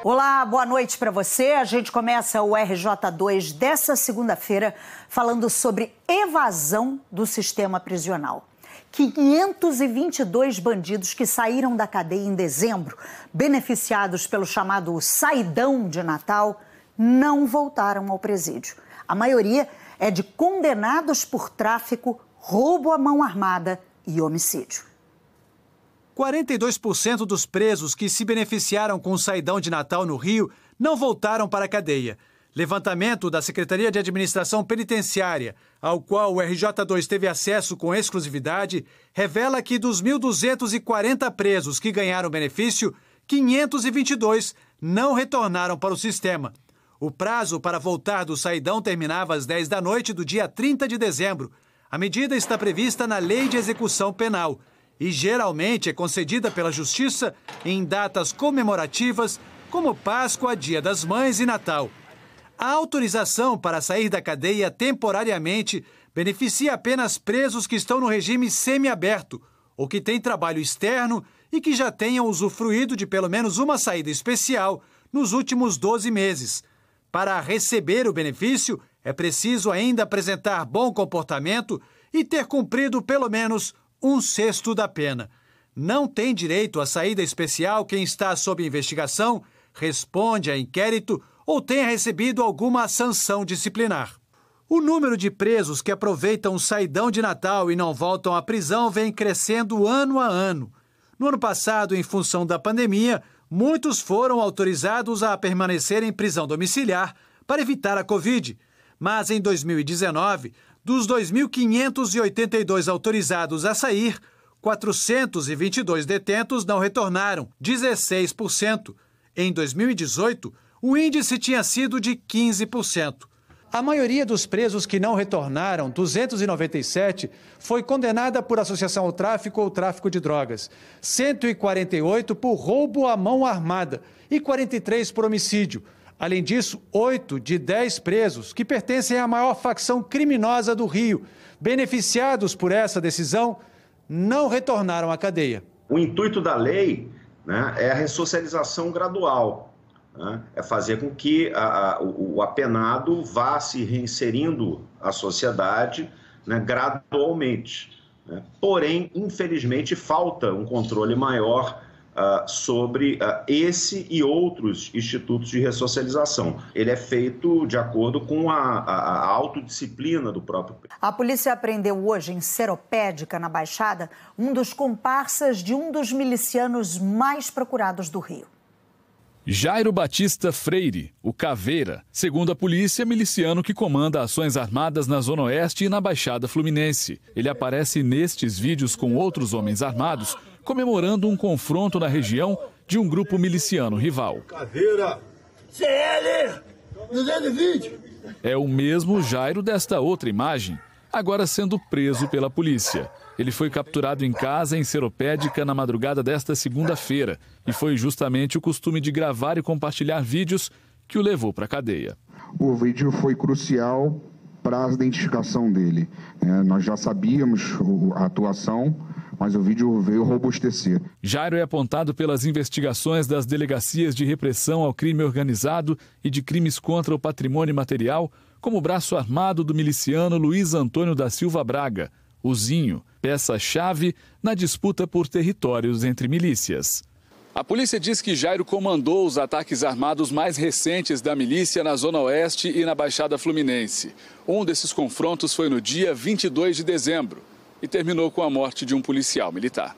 Olá, boa noite para você. A gente começa o RJ2 dessa segunda-feira falando sobre evasão do sistema prisional. 522 bandidos que saíram da cadeia em dezembro, beneficiados pelo chamado saidão de Natal, não voltaram ao presídio. A maioria é de condenados por tráfico, roubo à mão armada e homicídio. 42% dos presos que se beneficiaram com o saidão de Natal no Rio não voltaram para a cadeia. Levantamento da Secretaria de Administração Penitenciária, ao qual o RJ2 teve acesso com exclusividade, revela que dos 1.240 presos que ganharam benefício, 522 não retornaram para o sistema. O prazo para voltar do saidão terminava às 10 da noite do dia 30 de dezembro. A medida está prevista na Lei de Execução Penal e geralmente é concedida pela Justiça em datas comemorativas como Páscoa, Dia das Mães e Natal. A autorização para sair da cadeia temporariamente beneficia apenas presos que estão no regime semiaberto ou que têm trabalho externo e que já tenham usufruído de pelo menos uma saída especial nos últimos 12 meses. Para receber o benefício, é preciso ainda apresentar bom comportamento e ter cumprido pelo menos 1/6 da pena. Não tem direito à saída especial quem está sob investigação, responde a inquérito ou tenha recebido alguma sanção disciplinar. O número de presos que aproveitam o saidão de Natal e não voltam à prisão vem crescendo ano a ano. No ano passado, em função da pandemia, muitos foram autorizados a permanecer em prisão domiciliar para evitar a Covid. Mas em 2019, dos 2.582 autorizados a sair, 422 detentos não retornaram, 16%. Em 2018, o índice tinha sido de 15%. A maioria dos presos que não retornaram, 297, foi condenada por associação ao tráfico ou tráfico de drogas, 148 por roubo à mão armada e 43 por homicídio. Além disso, 8 de 10 presos, que pertencem à maior facção criminosa do Rio, beneficiados por essa decisão, não retornaram à cadeia. O intuito da lei, é a ressocialização gradual, é fazer com que o apenado vá se reinserindo à sociedade, gradualmente. Porém, infelizmente, falta um controle maior sobre esse e outros institutos de ressocialização. Ele é feito de acordo com a autodisciplina do próprio preso. A polícia apreendeu hoje em Seropédica, na Baixada, um dos comparsas de um dos milicianos mais procurados do Rio. Jairo Batista Freire, o Caveira, segundo a polícia, miliciano que comanda ações armadas na Zona Oeste e na Baixada Fluminense. Ele aparece nestes vídeos com outros homens armados, comemorando um confronto na região de um grupo miliciano rival. Caveira! CL 220! É o mesmo Jairo desta outra imagem, agora sendo preso pela polícia. Ele foi capturado em casa em Seropédica na madrugada desta segunda-feira e foi justamente o costume de gravar e compartilhar vídeos que o levou para a cadeia. O vídeo foi crucial para a identificação dele. Nós já sabíamos a atuação, mas o vídeo veio robustecer. Jairo é apontado pelas investigações das delegacias de repressão ao crime organizado e de crimes contra o patrimônio material como braço armado do miliciano Luiz Antônio da Silva Braga, o Zinho, peça-chave na disputa por territórios entre milícias. A polícia diz que Jairo comandou os ataques armados mais recentes da milícia na Zona Oeste e na Baixada Fluminense. Um desses confrontos foi no dia 22 de dezembro e terminou com a morte de um policial militar.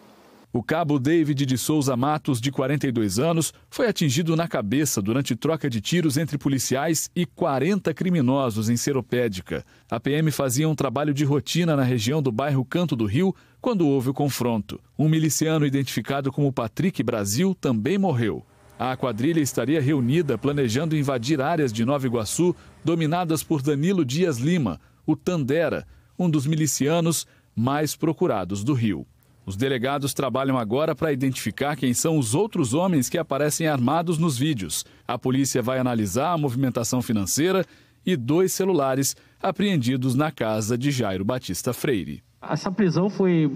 O cabo David de Souza Matos, de 42 anos, foi atingido na cabeça durante troca de tiros entre policiais e 40 criminosos em Seropédica. A PM fazia um trabalho de rotina na região do bairro Canto do Rio quando houve o confronto. Um miliciano identificado como Patrick Brasil também morreu. A quadrilha estaria reunida planejando invadir áreas de Nova Iguaçu dominadas por Danilo Dias Lima, o Tandera, um dos milicianos mais procurados do Rio. Os delegados trabalham agora para identificar quem são os outros homens que aparecem armados nos vídeos. A polícia vai analisar a movimentação financeira e 2 celulares apreendidos na casa de Jairo Batista Freire. Essa prisão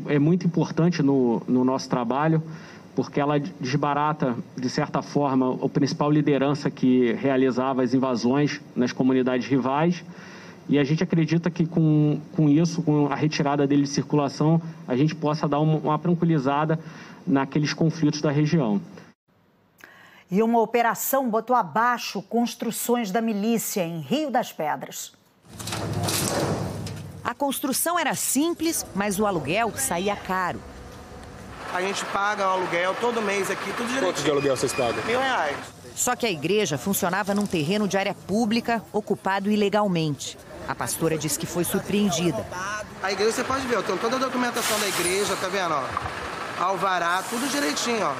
é muito importante no nosso trabalho, porque ela desbarata, de certa forma, a principal liderança que realizava as invasões nas comunidades rivais. E a gente acredita que com isso, com a retirada dele de circulação, a gente possa dar uma tranquilizada naqueles conflitos da região. E uma operação botou abaixo construções da milícia em Rio das Pedras. A construção era simples, mas o aluguel saía caro. A gente paga o aluguel todo mês aqui, tudo direitinho. Quanto de aluguel vocês pagam? R$1.000. Só que a igreja funcionava num terreno de área pública, ocupado ilegalmente. A pastora diz que foi surpreendida. A igreja, você pode ver, eu tenho toda a documentação da igreja, tá vendo? Ó? Alvará, tudo direitinho, ó.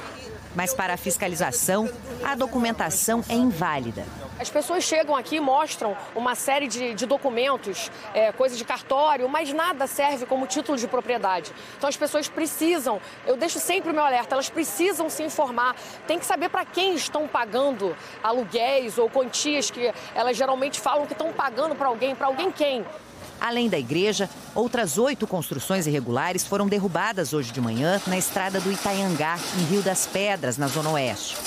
Mas para a fiscalização, a documentação é inválida. As pessoas chegam aqui e mostram uma série de documentos, coisa de cartório, mas nada serve como título de propriedade. Então as pessoas precisam, eu deixo sempre o meu alerta, elas precisam se informar, tem que saber para quem estão pagando aluguéis ou quantias que elas geralmente falam que estão pagando para alguém quem? Além da igreja, outras 8 construções irregulares foram derrubadas hoje de manhã na estrada do Itaiangá, em Rio das Pedras, na Zona Oeste.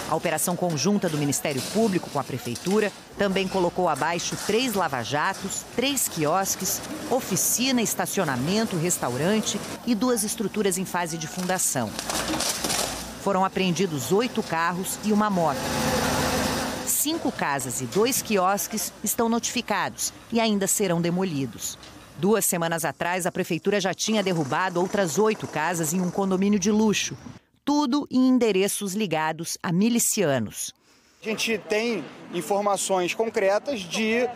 A operação conjunta do Ministério Público com a Prefeitura também colocou abaixo 3 lava-jatos, 3 quiosques, oficina, estacionamento, restaurante e 2 estruturas em fase de fundação. Foram apreendidos 8 carros e uma moto. 5 casas e 2 quiosques estão notificados e ainda serão demolidos. 2 semanas atrás, a Prefeitura já tinha derrubado outras 8 casas em um condomínio de luxo. Tudo em endereços ligados a milicianos. A gente tem informações concretas de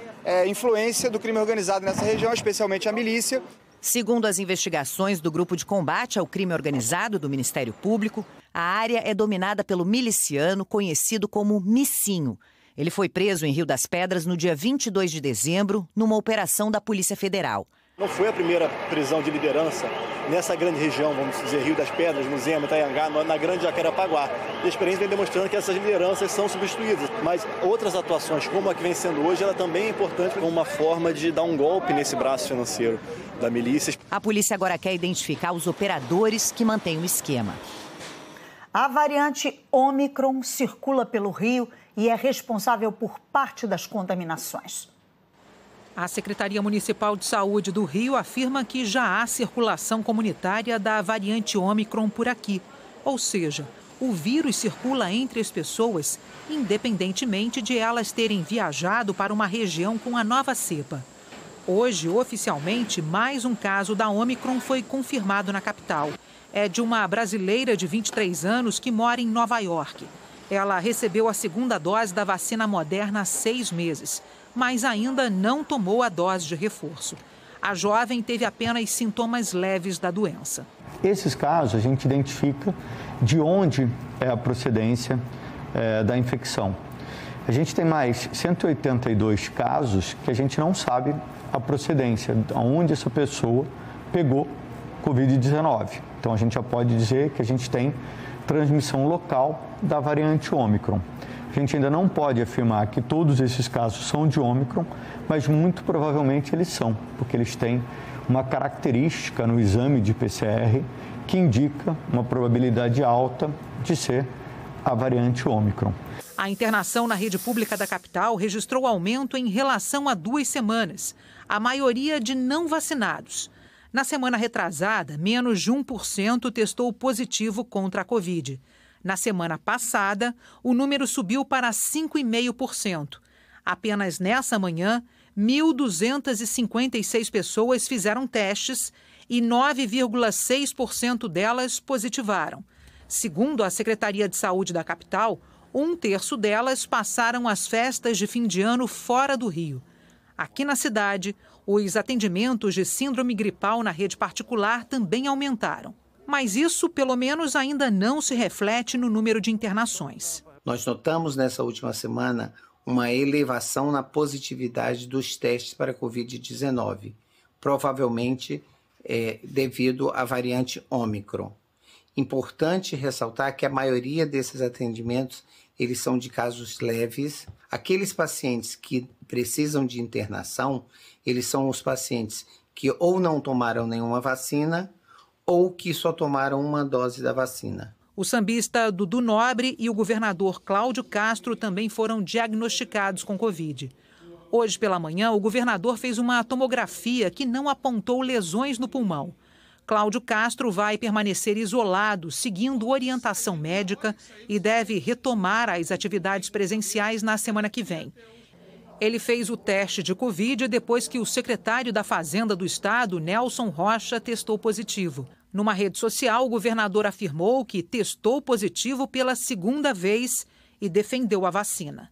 influência do crime organizado nessa região, especialmente a milícia. Segundo as investigações do Grupo de Combate ao Crime Organizado do Ministério Público, a área é dominada pelo miliciano conhecido como Missinho. Ele foi preso em Rio das Pedras no dia 22 de dezembro, numa operação da Polícia Federal. Não foi a primeira prisão de liderança nessa grande região, vamos dizer, Rio das Pedras, Muzema, Itaiangá, na grande Jacarepaguá. E a experiência vem demonstrando que essas lideranças são substituídas. Mas outras atuações, como a que vem sendo hoje, ela também é importante como uma forma de dar um golpe nesse braço financeiro da milícia. A polícia agora quer identificar os operadores que mantêm o esquema. A variante Ômicron circula pelo Rio e é responsável por parte das contaminações. A Secretaria Municipal de Saúde do Rio afirma que já há circulação comunitária da variante Ômicron por aqui. Ou seja, o vírus circula entre as pessoas, independentemente de elas terem viajado para uma região com a nova cepa. Hoje, oficialmente, mais um caso da Ômicron foi confirmado na capital. É de uma brasileira de 23 anos que mora em Nova York. Ela recebeu a 2ª dose da vacina Moderna há 6 meses, mas ainda não tomou a dose de reforço. A jovem teve apenas sintomas leves da doença. Esses casos a gente identifica de onde é a procedência da infecção. A gente tem mais 182 casos que a gente não sabe a procedência, onde essa pessoa pegou Covid-19. Então a gente já pode dizer que a gente tem transmissão local da variante Ômicron. A gente ainda não pode afirmar que todos esses casos são de Ômicron, mas muito provavelmente eles são, porque eles têm uma característica no exame de PCR que indica uma probabilidade alta de ser a variante Ômicron. A internação na rede pública da capital registrou aumento em relação a 2 semanas, a maioria de não vacinados. Na semana retrasada, menos de 1% testou positivo contra a Covid. Na semana passada, o número subiu para 5,5%. Apenas nessa manhã, 1.256 pessoas fizeram testes e 9,6% delas positivaram. Segundo a Secretaria de Saúde da capital, 1/3 delas passaram as festas de fim de ano fora do Rio. Aqui na cidade, os atendimentos de síndrome gripal na rede particular também aumentaram. Mas isso, pelo menos, ainda não se reflete no número de internações. Nós notamos nessa última semana uma elevação na positividade dos testes para Covid-19, provavelmente devido à variante Ômicron. Importante ressaltar que a maioria desses atendimentos eles são de casos leves. Aqueles pacientes que precisam de internação, eles são os pacientes que ou não tomaram nenhuma vacina ou que só tomaram uma dose da vacina. O sambista Dudu Nobre e o governador Cláudio Castro também foram diagnosticados com Covid. Hoje pela manhã, o governador fez uma tomografia que não apontou lesões no pulmão. Cláudio Castro vai permanecer isolado, seguindo orientação médica, e deve retomar as atividades presenciais na semana que vem. Ele fez o teste de Covid depois que o secretário da Fazenda do Estado, Nelson Rocha, testou positivo. Numa rede social, o governador afirmou que testou positivo pela segunda vez e defendeu a vacina.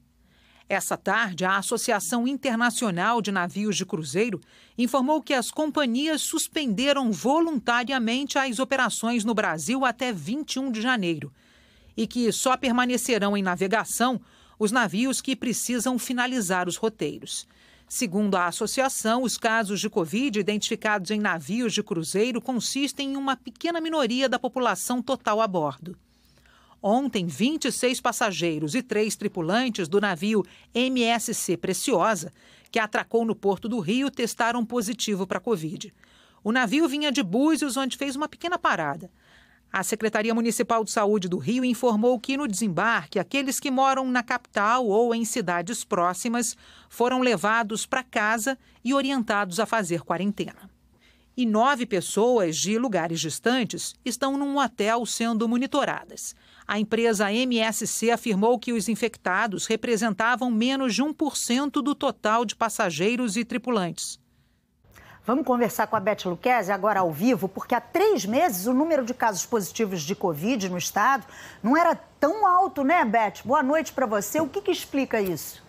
Essa tarde, a Associação Internacional de Navios de Cruzeiro informou que as companhias suspenderam voluntariamente as operações no Brasil até 21 de janeiro e que só permanecerão em navegação os navios que precisam finalizar os roteiros. Segundo a associação, os casos de Covid identificados em navios de cruzeiro consistem em uma pequena minoria da população total a bordo. Ontem, 26 passageiros e 3 tripulantes do navio MSC Preciosa, que atracou no Porto do Rio, testaram positivo para Covid. O navio vinha de Búzios, onde fez uma pequena parada. A Secretaria Municipal de Saúde do Rio informou que no desembarque, aqueles que moram na capital ou em cidades próximas foram levados para casa e orientados a fazer quarentena. E 9 pessoas de lugares distantes estão num hotel sendo monitoradas. A empresa MSC afirmou que os infectados representavam menos de 1% do total de passageiros e tripulantes. Vamos conversar com a Beth Lucchesi agora ao vivo, porque há 3 meses o número de casos positivos de Covid no estado não era tão alto, né, Beth? Boa noite para você. O que explica isso?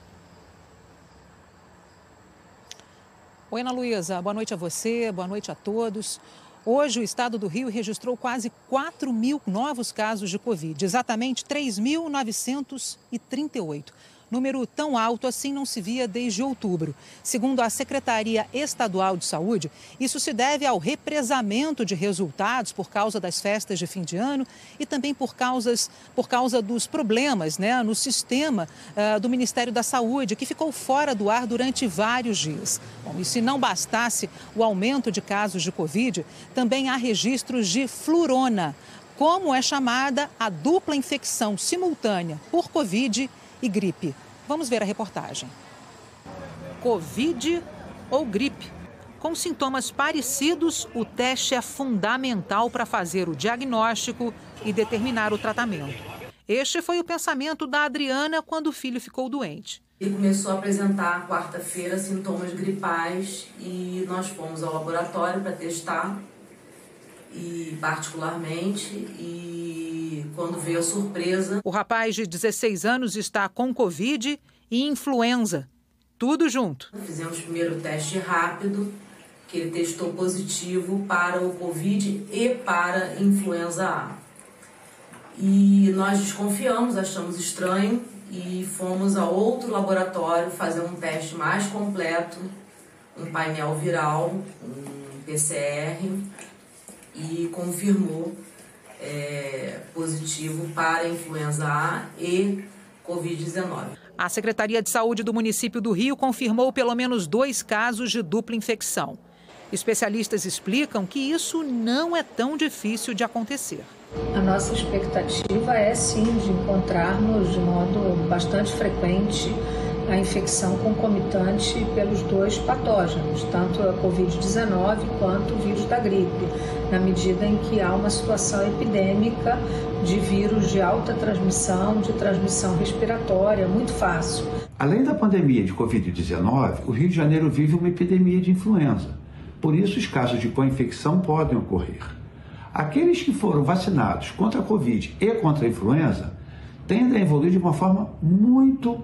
Oi, Ana Luísa. Boa noite a você, boa noite a todos. Hoje, o estado do Rio registrou quase 4.000 novos casos de Covid, exatamente 3.938. Número tão alto assim não se via desde outubro. Segundo a Secretaria Estadual de Saúde, isso se deve ao represamento de resultados por causa das festas de fim de ano e também por causa dos problemas, no sistema do Ministério da Saúde, que ficou fora do ar durante vários dias. Bom, e se não bastasse o aumento de casos de Covid, também há registros de flurona, como é chamada a dupla infecção simultânea por Covid e gripe. Vamos ver a reportagem. Covid ou gripe? Com sintomas parecidos, o teste é fundamental para fazer o diagnóstico e determinar o tratamento. Este foi o pensamento da Adriana quando o filho ficou doente. Ele começou a apresentar quarta-feira sintomas gripais e nós fomos ao laboratório para testar, e quando veio a surpresa... O rapaz de 16 anos está com Covid e influenza, tudo junto. Fizemos primeiro o teste rápido, que ele testou positivo para o Covid e para influenza A. E nós desconfiamos, achamos estranho e fomos a outro laboratório fazer um teste mais completo, um painel viral, um PCR, e confirmou positivo para influenza A e Covid-19. A Secretaria de Saúde do município do Rio confirmou pelo menos 2 casos de dupla infecção. Especialistas explicam que isso não é tão difícil de acontecer. A nossa expectativa é, sim, de encontrarmos de modo bastante frequente a infecção concomitante pelos 2 patógenos, tanto a Covid-19 quanto o vírus da gripe, na medida em que há uma situação epidêmica de vírus de alta transmissão, de transmissão respiratória, muito fácil. Além da pandemia de Covid-19, o Rio de Janeiro vive uma epidemia de influenza. Por isso, os casos de co-infecção podem ocorrer. Aqueles que foram vacinados contra a Covid e contra a influenza tendem a evoluir de uma forma muito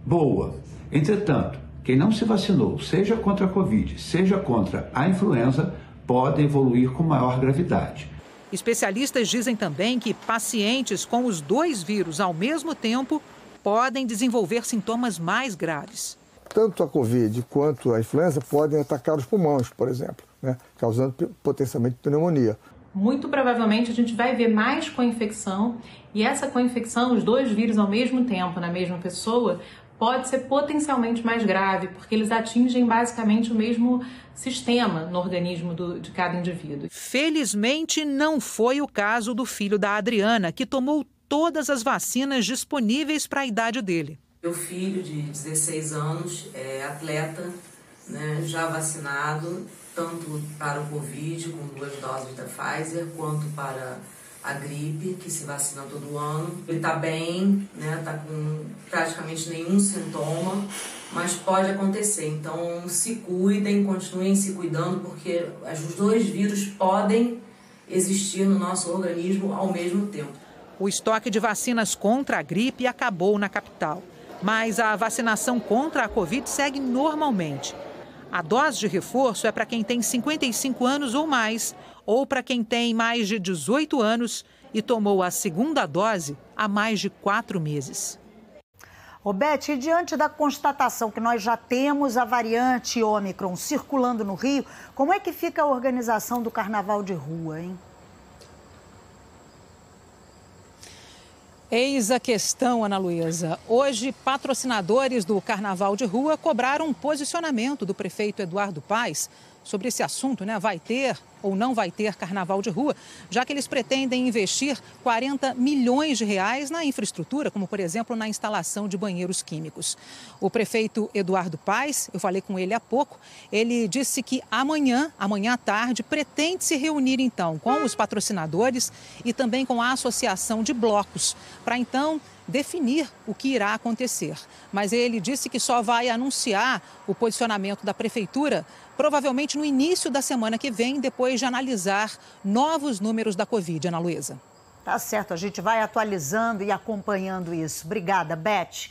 boa. Entretanto, quem não se vacinou, seja contra a Covid, seja contra a influenza, pode evoluir com maior gravidade. Especialistas dizem também que pacientes com os 2 vírus ao mesmo tempo podem desenvolver sintomas mais graves. Tanto a Covid quanto a influenza podem atacar os pulmões, por exemplo, causando potencialmente pneumonia. Muito provavelmente a gente vai ver mais co-infecção, e essa co-infecção, os 2 vírus ao mesmo tempo na mesma pessoa, pode ser potencialmente mais grave, porque eles atingem basicamente o mesmo sistema no organismo de cada indivíduo. Felizmente, não foi o caso do filho da Adriana, que tomou todas as vacinas disponíveis para a idade dele. Meu filho de 16 anos é atleta, né, já vacinado, tanto para o Covid, com 2 doses da Pfizer, quanto para a gripe, que se vacina todo ano. Ele está bem, né, está com praticamente nenhum sintoma, mas pode acontecer. Então, se cuidem, continuem se cuidando, porque os 2 vírus podem existir no nosso organismo ao mesmo tempo. O estoque de vacinas contra a gripe acabou na capital, mas a vacinação contra a Covid segue normalmente. A dose de reforço é para quem tem 55 anos ou mais, ou para quem tem mais de 18 anos e tomou a segunda dose há mais de 4 meses. Beth, e diante da constatação que nós já temos a variante Ômicron circulando no Rio, como é que fica a organização do carnaval de rua, hein? Eis a questão, Ana Luísa. Hoje, patrocinadores do Carnaval de Rua cobraram um posicionamento do prefeito Eduardo Paes sobre esse assunto, né? Vai ter ou não vai ter Carnaval de Rua, já que eles pretendem investir 40 milhões de reais na infraestrutura, como, por exemplo, na instalação de banheiros químicos. O prefeito Eduardo Paes, eu falei com ele há pouco, ele disse que amanhã à tarde, pretende se reunir, então, com os patrocinadores e também com a associação de blocos, para, então, definir o que irá acontecer. Mas ele disse que só vai anunciar o posicionamento da prefeitura provavelmente no início da semana que vem, depois de analisar novos números da Covid, Ana Luísa. Tá certo, a gente vai atualizando e acompanhando isso. Obrigada, Beth.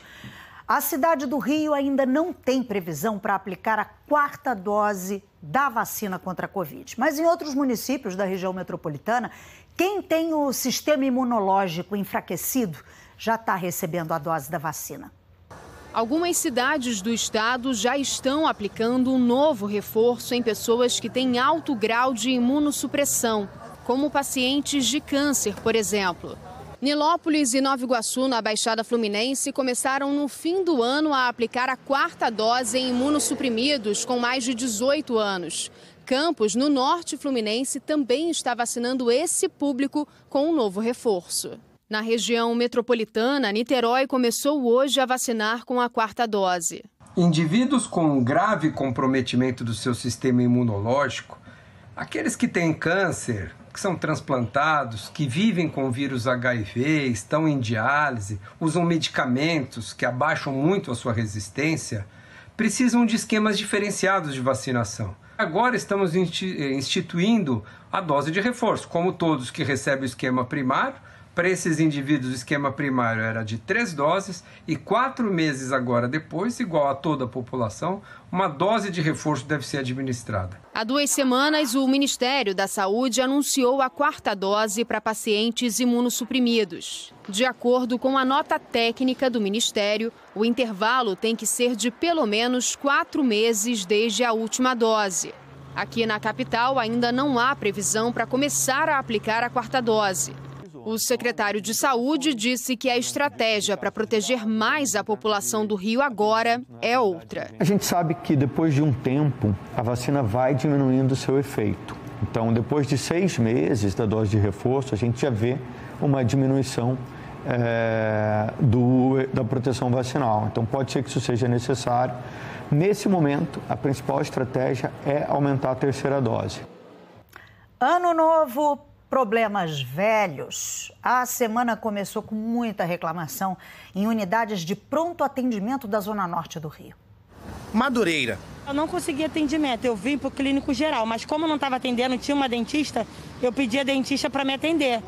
A cidade do Rio ainda não tem previsão para aplicar a 4ª dose da vacina contra a Covid. Mas em outros municípios da região metropolitana, quem tem o sistema imunológico enfraquecido já está recebendo a dose da vacina. Algumas cidades do estado já estão aplicando um novo reforço em pessoas que têm alto grau de imunossupressão, como pacientes de câncer, por exemplo. Nilópolis e Nova Iguaçu, na Baixada Fluminense, começaram no fim do ano a aplicar a 4ª dose em imunossuprimidos com mais de 18 anos. Campos, no norte fluminense, também está vacinando esse público com um novo reforço. Na região metropolitana, Niterói começou hoje a vacinar com a 4ª dose. Indivíduos com grave comprometimento do seu sistema imunológico, aqueles que têm câncer, que são transplantados, que vivem com vírus HIV, estão em diálise, usam medicamentos que abaixam muito a sua resistência, precisam de esquemas diferenciados de vacinação. Agora estamos instituindo a dose de reforço, como todos que recebem o esquema primário. Para esses indivíduos, o esquema primário era de 3 doses e 4 meses agora depois, igual a toda a população, uma dose de reforço deve ser administrada. Há 2 semanas, o Ministério da Saúde anunciou a 4ª dose para pacientes imunossuprimidos. De acordo com a nota técnica do Ministério, o intervalo tem que ser de pelo menos 4 meses desde a última dose. Aqui na capital, ainda não há previsão para começar a aplicar a 4ª dose. O secretário de Saúde disse que a estratégia para proteger mais a população do Rio agora é outra. A gente sabe que depois de um tempo, a vacina vai diminuindo o seu efeito. Então, depois de 6 meses da dose de reforço, a gente já vê uma diminuição da proteção vacinal. Então, pode ser que isso seja necessário. Nesse momento, a principal estratégia é aumentar a 3ª dose. Ano novo, problemas velhos. A semana começou com muita reclamação em unidades de pronto atendimento da Zona Norte do Rio. Madureira. Eu não consegui atendimento, eu vim para o clínico geral, mas como não estava atendendo, tinha uma dentista, eu pedi a dentista para me atender.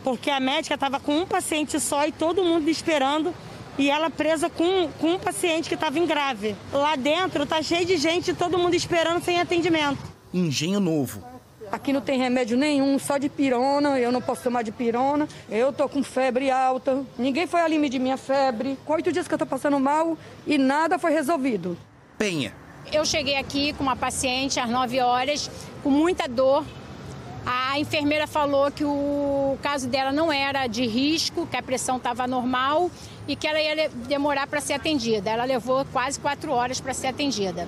Porque a médica estava com um paciente só e todo mundo esperando, e ela presa com um paciente que estava em grave. Lá dentro tá cheio de gente, todo mundo esperando sem atendimento. Engenho Novo. Aqui não tem remédio nenhum, só de pirona, eu não posso tomar de pirona. Eu tô com febre alta, ninguém foi ali medir minha febre. 8 dias que eu tô passando mal e nada foi resolvido. Penha. Eu cheguei aqui com uma paciente às 9 horas, com muita dor. A enfermeira falou que o caso dela não era de risco, que a pressão estava normal e que ela ia demorar para ser atendida. Ela levou quase 4 horas para ser atendida.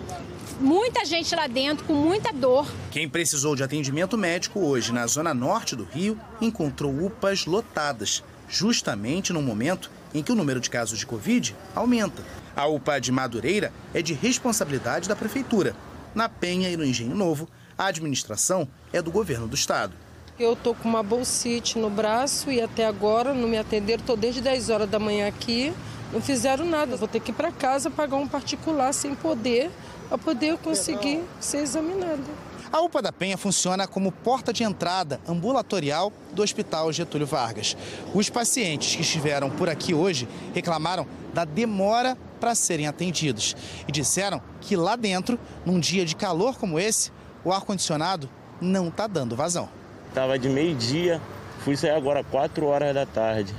Muita gente lá dentro com muita dor. Quem precisou de atendimento médico hoje na zona norte do Rio encontrou UPAs lotadas, justamente no momento em que o número de casos de Covid aumenta. A UPA de Madureira é de responsabilidade da Prefeitura. Na Penha e no Engenho Novo, a administração é do governo do estado. Eu estou com uma bolsite no braço e até agora não me atenderam. Estou desde 10 horas da manhã aqui, não fizeram nada. Vou ter que ir para casa pagar um particular sem poder, para poder conseguir ser examinada. A UPA da Penha funciona como porta de entrada ambulatorial do Hospital Getúlio Vargas. Os pacientes que estiveram por aqui hoje reclamaram da demora para serem atendidos e disseram que lá dentro, num dia de calor como esse, o ar-condicionado não está dando vazão. Estava de meio-dia, fui sair agora 4 horas da tarde,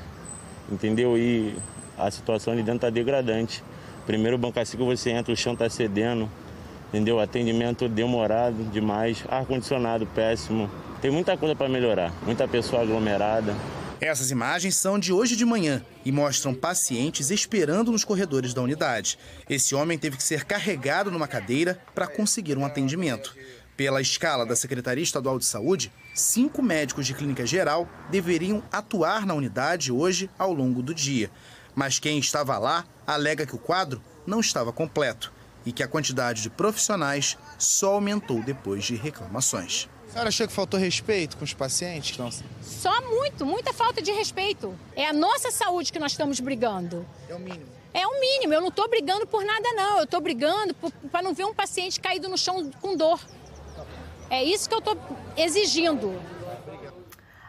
entendeu? E a situação ali dentro está degradante. Primeiro banco assim que você entra, o chão está cedendo, entendeu? Atendimento demorado demais, ar-condicionado péssimo. Tem muita coisa para melhorar, muita pessoa aglomerada. Essas imagens são de hoje de manhã e mostram pacientes esperando nos corredores da unidade. Esse homem teve que ser carregado numa cadeira para conseguir um atendimento. Pela escala da Secretaria Estadual de Saúde, 5 médicos de clínica geral deveriam atuar na unidade hoje ao longo do dia. Mas quem estava lá alega que o quadro não estava completo e que a quantidade de profissionais só aumentou depois de reclamações. A senhora achou que faltou respeito com os pacientes? Não. Só muita falta de respeito. É a nossa saúde que nós estamos brigando. É o mínimo. É o mínimo. Eu não estou brigando por nada, não. Eu estou brigando para não ver um paciente caído no chão com dor. É isso que eu estou exigindo.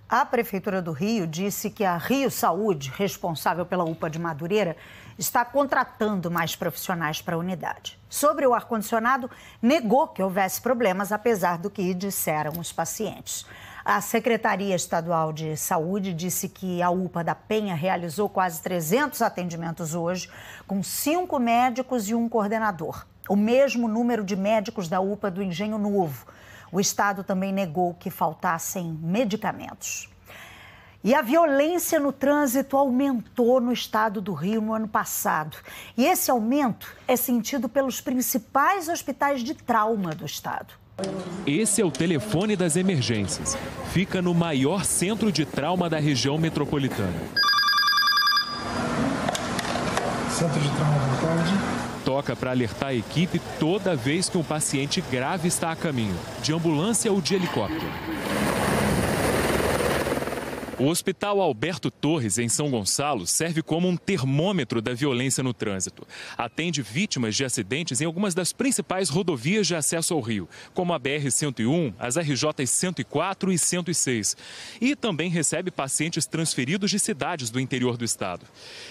A Prefeitura do Rio disse que a Rio Saúde, responsável pela UPA de Madureira, está contratando mais profissionais para a unidade. Sobre o ar-condicionado, negou que houvesse problemas, apesar do que disseram os pacientes. A Secretaria Estadual de Saúde disse que a UPA da Penha realizou quase 300 atendimentos hoje, com 5 médicos e um coordenador. O mesmo número de médicos da UPA do Engenho Novo. O estado também negou que faltassem medicamentos. E a violência no trânsito aumentou no estado do Rio no ano passado. E esse aumento é sentido pelos principais hospitais de trauma do estado. Esse é o telefone das emergências. Fica no maior centro de trauma da região metropolitana. Centro de trauma, boa tarde. Toca para alertar a equipe toda vez que um paciente grave está a caminho, de ambulância ou de helicóptero. O Hospital Alberto Torres, em São Gonçalo, serve como um termômetro da violência no trânsito. Atende vítimas de acidentes em algumas das principais rodovias de acesso ao Rio, como a BR-101, as RJs 104 e 106. E também recebe pacientes transferidos de cidades do interior do estado.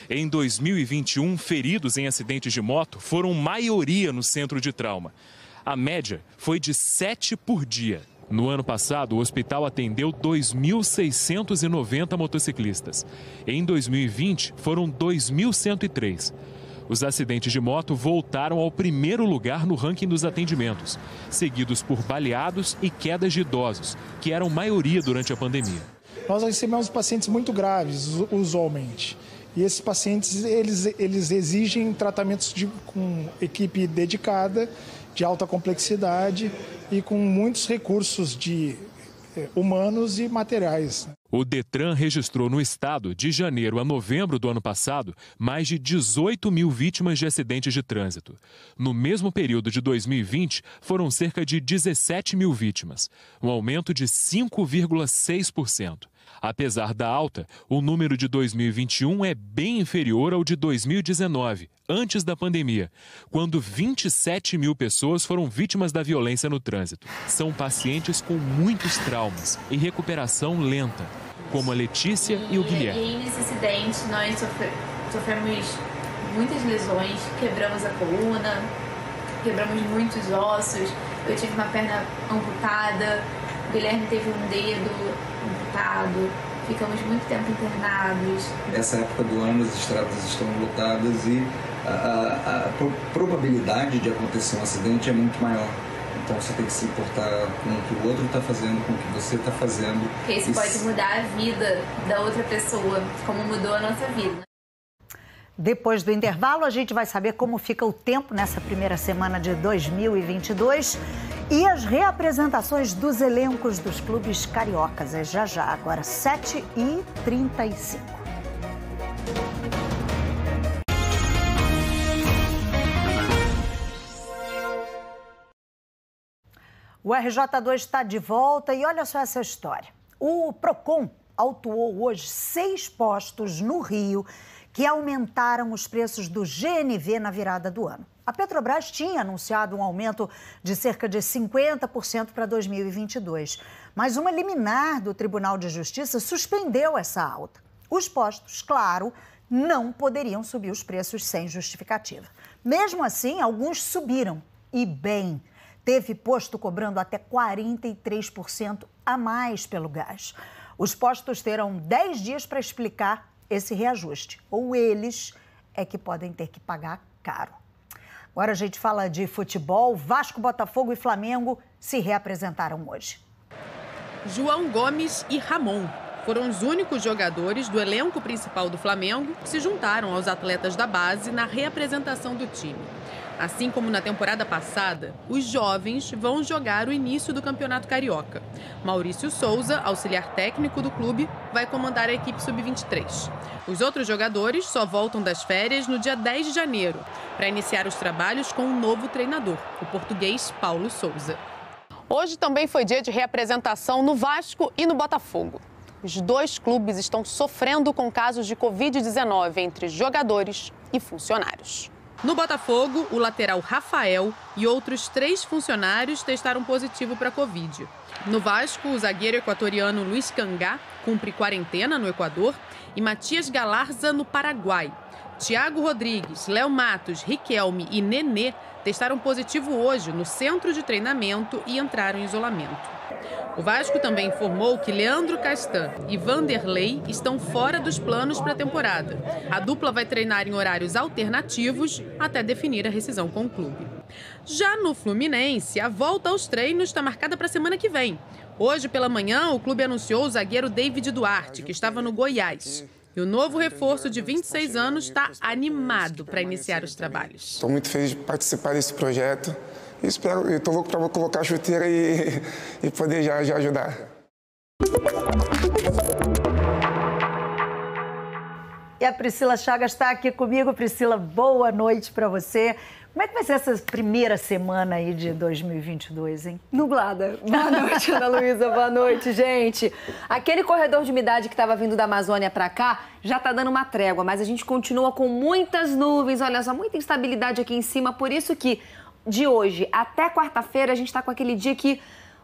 Em 2021, feridos em acidentes de moto foram maioria no centro de trauma. A média foi de 7 por dia. No ano passado, o hospital atendeu 2.690 motociclistas. Em 2020, foram 2.103. Os acidentes de moto voltaram ao primeiro lugar no ranking dos atendimentos, seguidos por baleados e quedas de idosos, que eram maioria durante a pandemia. Nós recebemos pacientes muito graves, usualmente. E esses pacientes, eles exigem tratamentos com equipe dedicada, de alta complexidade e com muitos recursos humanos e materiais. O Detran registrou no estado, de janeiro a novembro do ano passado, mais de 18 mil vítimas de acidentes de trânsito. No mesmo período de 2020, foram cerca de 17 mil vítimas, um aumento de 5,6%. Apesar da alta, o número de 2021 é bem inferior ao de 2019, antes da pandemia, quando 27 mil pessoas foram vítimas da violência no trânsito. São pacientes com muitos traumas e recuperação lenta, como a Letícia e o Guilherme. E nesse acidente nós sofremos muitas lesões, quebramos a coluna, quebramos muitos ossos, eu tive uma perna amputada, o Guilherme teve um dedo amputado, ficamos muito tempo internados. Nessa época do ano as estradas estão lotadas e a probabilidade de acontecer um acidente é muito maior. Então você tem que se importar com o que o outro está fazendo, com o que você está fazendo. Porque isso pode mudar a vida da outra pessoa, como mudou a nossa vida. Depois do intervalo, a gente vai saber como fica o tempo nessa primeira semana de 2022 e as reapresentações dos elencos dos clubes cariocas. É já, agora 7h35. O RJ2 está de volta e olha só essa história. O Procon autuou hoje 6 postos no Rio que aumentaram os preços do GNV na virada do ano. A Petrobras tinha anunciado um aumento de cerca de 50% para 2022, mas uma liminar do Tribunal de Justiça suspendeu essa alta. Os postos, claro, não poderiam subir os preços sem justificativa. Mesmo assim, alguns subiram, e bem. Teve posto cobrando até 43% a mais pelo gás. Os postos terão 10 dias para explicar esse reajuste, ou eles é que podem ter que pagar caro. Agora a gente fala de futebol. Vasco, Botafogo e Flamengo se reapresentaram hoje. João Gomes e Ramon foram os únicos jogadores do elenco principal do Flamengo que se juntaram aos atletas da base na reapresentação do time. Assim como na temporada passada, os jovens vão jogar o início do Campeonato Carioca. Maurício Souza, auxiliar técnico do clube, vai comandar a equipe sub-23. Os outros jogadores só voltam das férias no dia 10 de janeiro, para iniciar os trabalhos com um novo treinador, o português Paulo Souza. Hoje também foi dia de reapresentação no Vasco e no Botafogo. Os dois clubes estão sofrendo com casos de Covid-19 entre jogadores e funcionários. No Botafogo, o lateral Rafael e outros 3 funcionários testaram positivo para Covid. No Vasco, o zagueiro equatoriano Luiz Cangá cumpre quarentena no Equador e Matias Galarza no Paraguai. Thiago Rodrigues, Léo Matos, Riquelme e Nenê testaram positivo hoje no centro de treinamento e entraram em isolamento. O Vasco também informou que Leandro Castan e Vanderlei estão fora dos planos para a temporada. A dupla vai treinar em horários alternativos até definir a rescisão com o clube. Já no Fluminense, a volta aos treinos está marcada para a semana que vem. Hoje pela manhã, o clube anunciou o zagueiro David Duarte, que estava no Goiás. E o novo reforço de 26 anos está animado para iniciar os trabalhos. Estou muito feliz de participar desse projeto. Estou louco para colocar a chuteira e poder já ajudar. E a Priscila Chagas está aqui comigo. Priscila, boa noite para você. Como é que vai ser essa primeira semana aí de 2022, hein? Nublada. Boa noite, Ana Luísa. Boa noite, gente. Aquele corredor de umidade que estava vindo da Amazônia para cá já está dando uma trégua, mas a gente continua com muitas nuvens. Olha só, muita instabilidade aqui em cima. Por isso que de hoje até quarta-feira a gente está com aquele dia que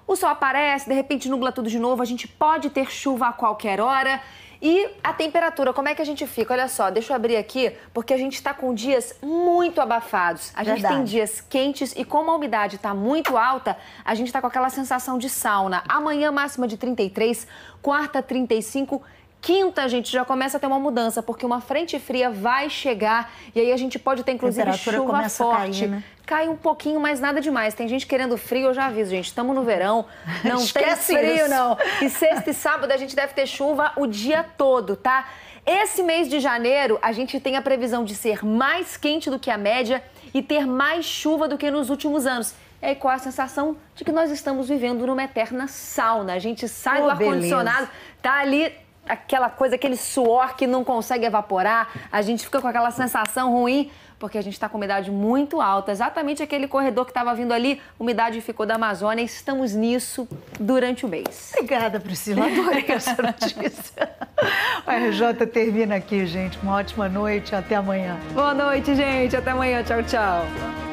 o sol aparece, de repente nubla tudo de novo. A gente pode ter chuva a qualquer hora. E a temperatura, como é que a gente fica? Olha só, deixa eu abrir aqui, porque a gente está com dias muito abafados. A gente tem dias quentes e como a umidade está muito alta, a gente está com aquela sensação de sauna. Amanhã máxima de 33, quarta 35, quinta a gente já começa a ter uma mudança, porque uma frente fria vai chegar e aí a gente pode ter inclusive chuva forte. Cair, né? Cai um pouquinho, mas nada demais. Tem gente querendo frio, eu já aviso, gente. Estamos no verão, não tem frio, isso. Não. E sexta e sábado a gente deve ter chuva o dia todo, tá? Esse mês de janeiro, a gente tem a previsão de ser mais quente do que a média e ter mais chuva do que nos últimos anos. E aí, qual a sensação de que nós estamos vivendo numa eterna sauna? A gente sai do ar-condicionado, tá ali aquela coisa, aquele suor que não consegue evaporar, a gente fica com aquela sensação ruim, porque a gente está com umidade muito alta. Exatamente aquele corredor que estava vindo ali, umidade ficou da Amazônia. Estamos nisso durante o mês. Obrigada, Priscila. Adorei essa notícia. O RJ termina aqui, gente. Uma ótima noite. Até amanhã. Boa noite, gente. Até amanhã. Tchau, tchau.